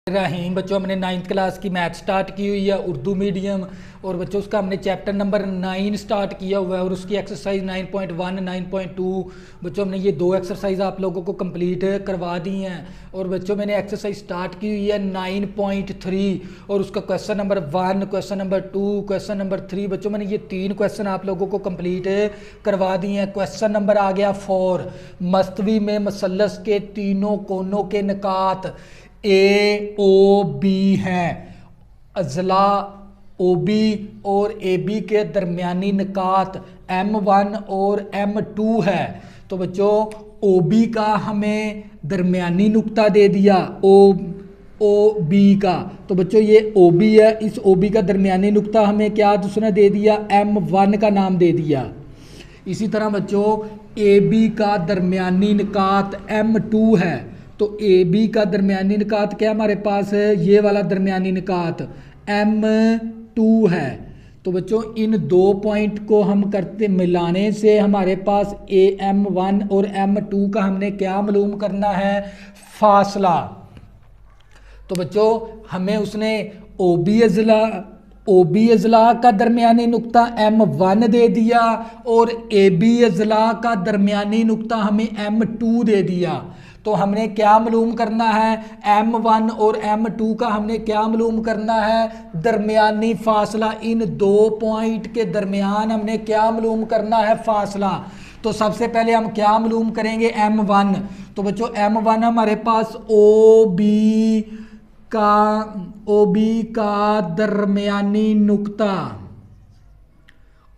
रहीम बच्चों, हमने 9th class की मैथ स्टार्ट की हुई है, उर्दू मीडियम। और बच्चों उसका हमने चैप्टर नंबर 9 स्टार्ट किया हुआ है और उसकी एक्सरसाइज 9.1 9.2 बच्चों हमने ये दो एक्सरसाइज आप लोगों को कंप्लीट करवा दी हैं। और बच्चों मैंने एक्सरसाइज स्टार्ट की हुई है 9.3 और उसका question number 1, question number 2, question number 3 बच्चों मैंने ये 3 क्वेश्चन आप लोगों को कंप्लीट करवा दिए हैं। क्वेश्चन नंबर आ गया 4, मस्तवी में मसलस के तीनों कोनों के निकात ए ओ बी हैं, अजला ओ बी और ए बी के दरमियानी निकात M1 और M2 है। तो बच्चों ओ बी का हमें दरमियानी नुक्ता दे दिया ओ बी का। तो बच्चों ये ओ बी है, इस ओ बी का दरमियानी नुक्ता हमें क्या उसने दे दिया, M1 का नाम दे दिया। इसी तरह बच्चों ए बी का दरमियानी निकात M2 है। तो ए बी का दरमियानी निकात क्या हमारे पास है, ये वाला दरमियानी निकात M2 है। तो बच्चों इन दो पॉइंट को हम करते मिलाने से हमारे पास M1 और M2 का हमने क्या मालूम करना है, फासला। तो बच्चों हमें उसने ओ बी अजला का दरमियानी नुक्ता M1 दे दिया और ए बी अजला का दरमियानी नुक्ता हमें M2 दे दिया। तो हमने क्या मालूम करना है, M1 और M2 का हमने क्या मालूम करना है, दरमियानी फासला। इन दो पॉइंट के दरमियान हमने क्या मालूम करना है, फासला। तो सबसे पहले हम क्या मालूम करेंगे, M1। तो बच्चों M1 हमारे पास ओ बी का दरमियानी नुक्ता,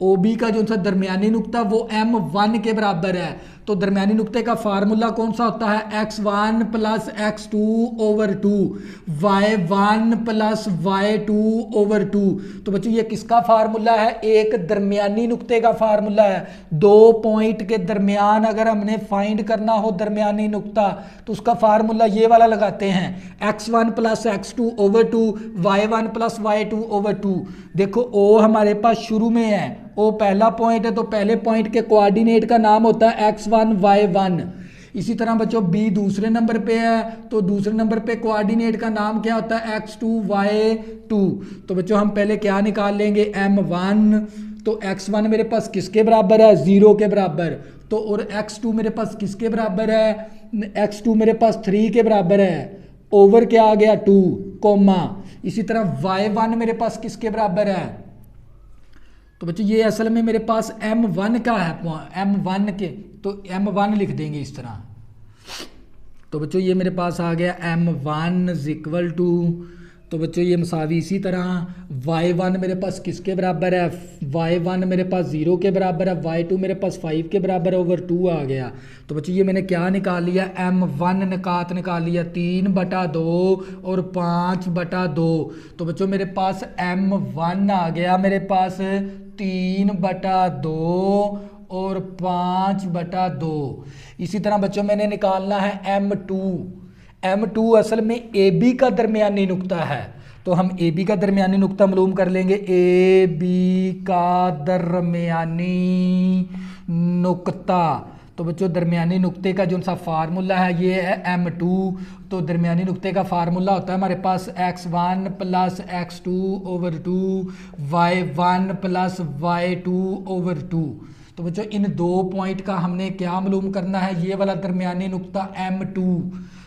ओ बी का जो सा दरमियानी नुक्ता वो M1 के बराबर है। तो दरमियानी नुक्ते का फार्मूला कौन सा होता है, x1 plus x2 over 2, y1 plus y2 over 2। तो बच्चों ये किसका फार्मूला है, एक दरमियानी नुक्ते का फार्मूला है। दो पॉइंट के दरमियान अगर हमने फाइंड करना हो दरमियानी नुक्ता तो उसका फार्मूला ये वाला लगाते हैं, x1 plus x2 over 2, y1 plus y2 over 2। देखो ओ हमारे पास शुरू में है, ओ पहला पॉइंट है तो पहले पॉइंट के कोऑर्डिनेट का नाम होता है x1 y1। इसी तरह बच्चों बी दूसरे नंबर पे है तो दूसरे नंबर पे कोऑर्डिनेट का नाम क्या होता है, x2 y2। तो बच्चों हम पहले क्या निकाल लेंगे, M1। तो x1 मेरे पास किसके बराबर है, 0 के बराबर। तो और x2 मेरे पास किसके बराबर है, x2 मेरे पास 3 के बराबर है, ओवर क्या आ गया 2 कोमा। इसी तरह y1 मेरे पास किसके बराबर है, तो बच्चों ये असल में मेरे पास M1 का है, M1 के तो M1 लिख देंगे इस तरह। तो बच्चों ये मेरे पास आ गया M1 इज इक्वल टू, तो बच्चों ये मसावी। इसी तरह y1 मेरे पास किसके बराबर है, y1 मेरे पास 0 के बराबर है, y2 मेरे पास 5 के बराबर है, ओवर 2 आ गया। तो बच्चों ये मैंने क्या निकाल लिया, M1 निकात निकाल लिया 3/2 और 5/2। तो बच्चों मेरे पास M1 आ गया मेरे पास 3/2 और 5/2। इसी तरह बच्चों मैंने निकालना है M2 असल में ए बी का दरमियानी नुक्ता है। तो हम ए बी का दरमियानी नुक्ता मालूम कर लेंगे, ए बी का दरमियानी नुक्ता। तो बच्चों दरमियानी नुक्ते का जो सा फार्मूला है ये है M2। तो दरमियानी नुक्ते का फार्मूला होता है हमारे पास x1 plus x2 over 2, y1 plus y2 over 2। तो बच्चों इन दो पॉइंट का हमने क्या मालूम करना है, ये वाला दरमियानी नुक्ता M2।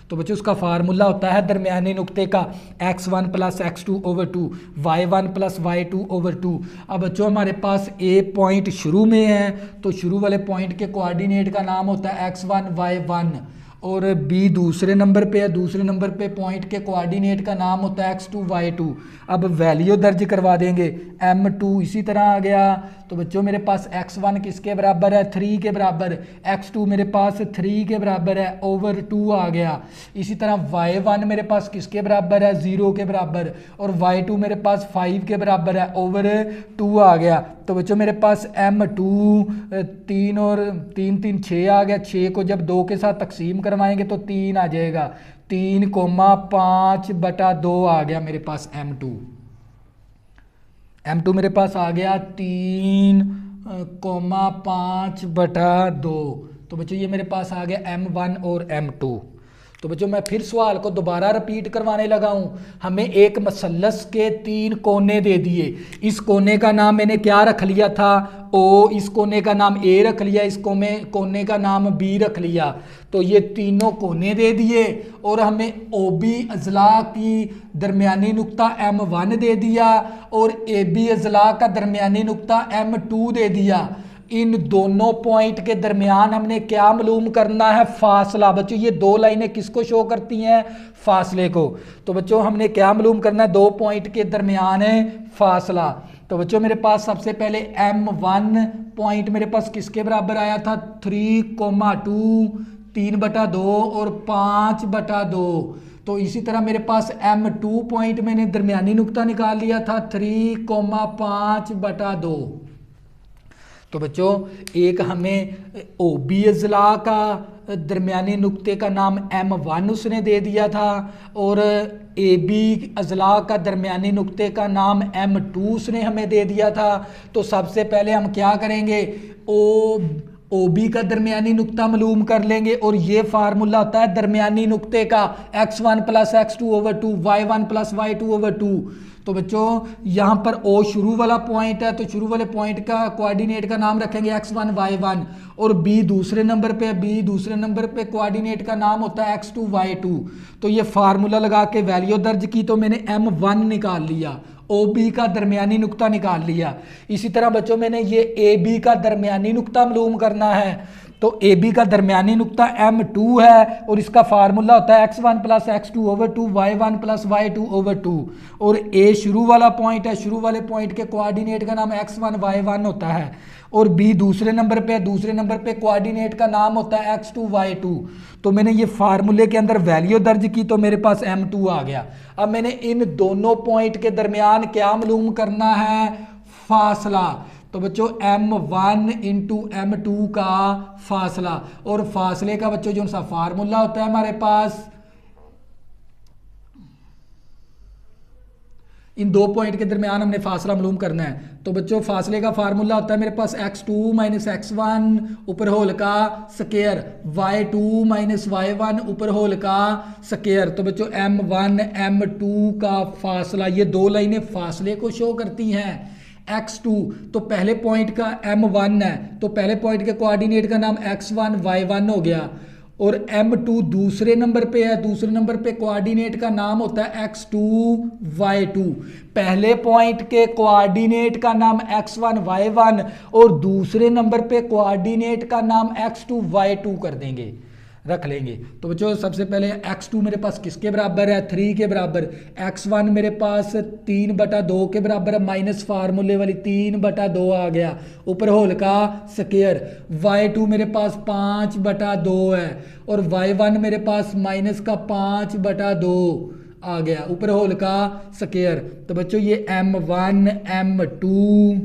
तो बच्चों उसका फार्मूला होता है दरमियानी नुक्ते का x1 plus x2 over 2, y1 plus y2 over 2। अब बच्चों हमारे पास ए पॉइंट शुरू में है तो शुरू वाले पॉइंट के कोऑर्डिनेट का नाम होता है x1 y1 और बी दूसरे नंबर पे है, दूसरे नंबर पे पॉइंट के कोऑर्डिनेट का नाम होता है x2 y2। अब वैल्यू दर्ज करवा देंगे, M2 इसी तरह आ गया। तो बच्चों मेरे पास x1 किसके बराबर है, 3 के बराबर, x2 मेरे पास 3 के बराबर है, ओवर 2 आ गया। इसी तरह y1 मेरे पास किसके बराबर है, 0 के बराबर और y2 मेरे पास 5 के बराबर है, ओवर 2 आ गया। तो बच्चों मेरे पास M2 3 और 3 3 6 आ गया। 6 को जब 2 के साथ तकसीम करवाएंगे तो 3 आ जाएगा, 3,5/2 आ गया मेरे पास M2 मेरे पास आ गया 3,5/2। तो बच्चों ये मेरे पास आ गया M1 और M2। तो बच्चों मैं फिर सवाल को दोबारा रिपीट करवाने लगा हूं। हमें एक मसलस के 3 कोने दे दिए। इस कोने का नाम मैंने क्या रख लिया था, ओ। इस कोने का नाम ए रख लिया, इस कोने का नाम बी रख लिया। तो ये तीनों कोने दे दिए और हमें ओ बी अजला की दरमियानी नुक्ता M1 दे दिया और ए बी अजला का दरमियानी नुक्ता M2 दे दिया। इन दोनों पॉइंट के दरमियान हमने क्या मालूम करना है, फासला। बच्चों ये 2 लाइनें किसको शो करती हैं, फासले को। तो बच्चों हमने क्या मालूम करना है, 2 पॉइंट के दरमियान है फासला। तो बच्चों मेरे पास सबसे पहले M1 पॉइंट मेरे पास किसके बराबर आया था, 3,2, 3/2 और 5/2। तो इसी तरह मेरे पास M2 पॉइंट मैंने दरमियानी नुक्ता निकाल लिया था 3,5/2। तो बच्चों एक हमें ओ बी अजला का दरमियानी नुक्ते का नाम M1 उसने दे दिया था और ए बी अजला का दरमियानी नुक्ते का नाम M2 उसने हमें दे दिया था। तो सबसे पहले हम क्या करेंगे, ओ बी का दरमियानी नुक्ता मालूम कर लेंगे और ये फार्मूला होता है दरमियानी नुक्ते का x1 + x2/2 y1 + y2/2। तो बच्चों यहाँ पर ओ शुरू वाला पॉइंट है तो शुरू वाले पॉइंट का कोऑर्डिनेट का नाम रखेंगे x1 y1 और बी दूसरे नंबर पे कोऑर्डिनेट का नाम होता है x2 y2। तो ये फार्मूला लगा के वैल्यू दर्ज की तो मैंने M1 निकाल लिया, ओ बी का दरमियानी नुक्ता निकाल लिया। इसी तरह बच्चों मैंने ये ए बी का दरमियानी नुक्ता मालूम करना है। तो ए बी का दरमियानी नुक्ता M2 है और इसका फार्मूला होता है x1 + x2/2 y1 + y2/2। और ए शुरू वाला पॉइंट है, शुरू वाले पॉइंट के कोऑर्डिनेट का नाम x1 y1 होता है और बी दूसरे नंबर पे कोऑर्डिनेट का नाम होता है x2 y2। तो मैंने ये फार्मूले के अंदर वैल्यू दर्ज की तो मेरे पास M2 आ गया। अब मैंने इन दोनों पॉइंट के दरमियान क्या मालूम करना है, फासला। तो बच्चों M1 × M2 का फासला और फासले का बच्चों जो सा फार्मूला होता है हमारे पास, इन 2 पॉइंट के दरमियान हमने फासला मालूम करना है। तो बच्चों फासले का फार्मूला होता है मेरे पास x2 - x1 ऊपर होल का स्क्वायर, y2 - y1 ऊपर होल का स्क्वायर। तो बच्चों M1 M2 का फासला, ये 2 लाइनें फासले को शो करती हैं। x2 तो पहले पॉइंट का M1 है तो पहले पॉइंट के कोऑर्डिनेट का नाम x1 y1 हो गया और M2 दूसरे नंबर पे है, दूसरे नंबर पे कोऑर्डिनेट का नाम होता है x2 y2। पहले पॉइंट के कोऑर्डिनेट का नाम x1 y1 और दूसरे नंबर पे कोऑर्डिनेट का नाम x2 y2 कर देंगे, रख लेंगे। तो बच्चों सबसे पहले x2 मेरे पास किसके बराबर है, 3 के बराबर। x1 मेरे पास 3/2 के बराबर है, माइनस फार्मूले वाली 3/2 आ गया ऊपर होल का स्क्वायर। y2 मेरे पास 5/2 है और y1 मेरे पास -5/2 आ गया ऊपर होल का स्क्वायर। तो बच्चों ये M1 M2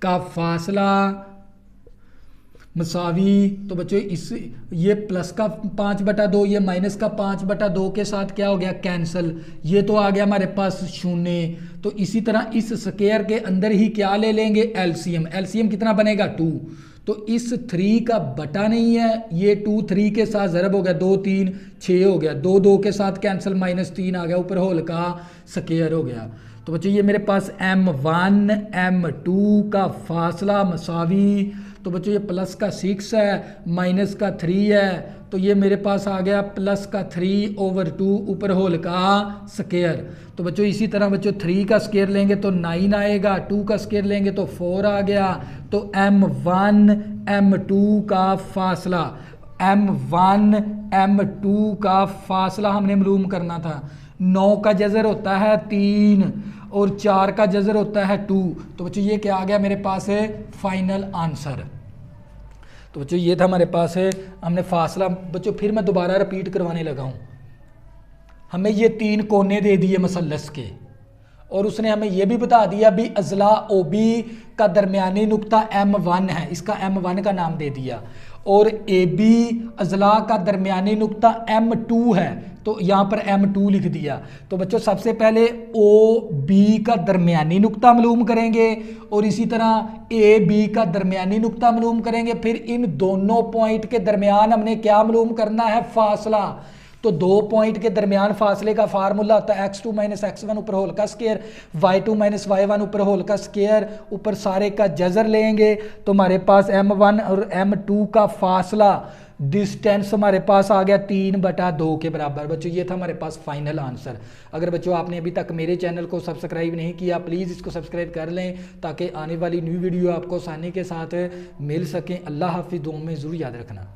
का फासला मसावी, तो बच्चों इस ये प्लस का 5/2 ये माइनस का 5/2 के साथ क्या हो गया, कैंसिल। ये तो आ गया हमारे पास 0। तो इसी तरह इस स्क्वायर के अंदर ही क्या ले लेंगे, एलसीएम। एलसीएम कितना बनेगा, 2। तो इस 3 का बटा नहीं है, ये 2 3 के साथ ज़रब हो गया, 2 3 6 हो गया, 2 2 के साथ कैंसिल, -3 आ गया ऊपर होल का स्क्वायर हो गया। तो बच्चों ये मेरे पास M1 M2 का फासला मसावी, तो बच्चों ये प्लस का 6 है माइनस का 3 है, तो ये मेरे पास आ गया प्लस का 3/2 ऊपर होल का स्क्वायर। तो बच्चों इसी तरह बच्चों 3 का स्क्वायर लेंगे तो 9 आएगा, 2 का स्क्वायर लेंगे तो 4 आ गया। तो M1 M2 का फासला, M1 M2 का फासला हमने मालूम करना था। 9 का जज़र होता है 3 और 4 का जज़र होता है 2। तो बच्चों ये क्या आ गया मेरे पास है, फाइनल आंसर। तो बच्चों ये था हमारे पास है, हमने फासला। बच्चों फिर मैं दोबारा रिपीट करवाने लगा हूँ। हमें ये 3 कोने दे दिए मसलस के और उसने हमें यह भी बता दिया भी अजला ओ बी का दरमियानी नुक्ता M1 है, इसका M1 का नाम दे दिया, और ए बी अजला का दरमियानी नुक्ता M2 है, तो यहाँ पर M2 लिख दिया। तो बच्चों सबसे पहले ओ बी का दरमियानी नुक्ता मालूम करेंगे और इसी तरह ए बी का दरमियानी नुक्ता मालूम करेंगे, फिर इन दोनों पॉइंट के दरमियान हमने क्या मालूम करना है, फासला। तो दो पॉइंट के दरमियान फासले का फार्मूला होता है x2 माइनस x1 ऊपर होल का स्क्वायर, y2 माइनस y1 ऊपर होल का स्क्वायर, ऊपर सारे का जजर लेंगे तो हमारे पास M1 और M2 का फासला डिस्टेंस हमारे पास आ गया 3/2 के बराबर। बच्चों ये था हमारे पास फाइनल आंसर। अगर बच्चों आपने अभी तक मेरे चैनल को सब्सक्राइब नहीं किया प्लीज़ इसको सब्सक्राइब कर लें ताकि आने वाली न्यू वीडियो आपको आसानी के साथ मिल सकें। अल्लाह हाफिज़, दुआ में ज़रूर याद रखना।